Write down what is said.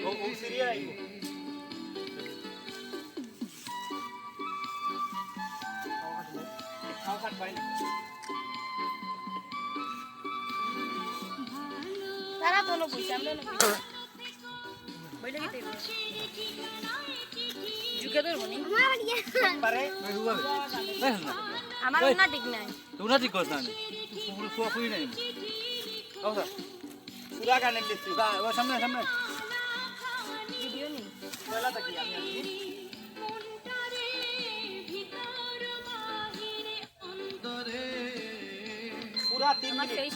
ও Syria আইবো খাও খাট পাই না তারা তো বইছে আমরা বইলে কি দেব যুগে ধরবো নি পারে আমার না ঠিক নাই তোমরা ঠিক করছ না পুরো শোয়া কই নাই খাও স্যার পুরা গানে দিছি সামনে সামনে ভিডিও নি বেলা থাকি আমি আসি পুরা 3 আমার মিনিট ফেস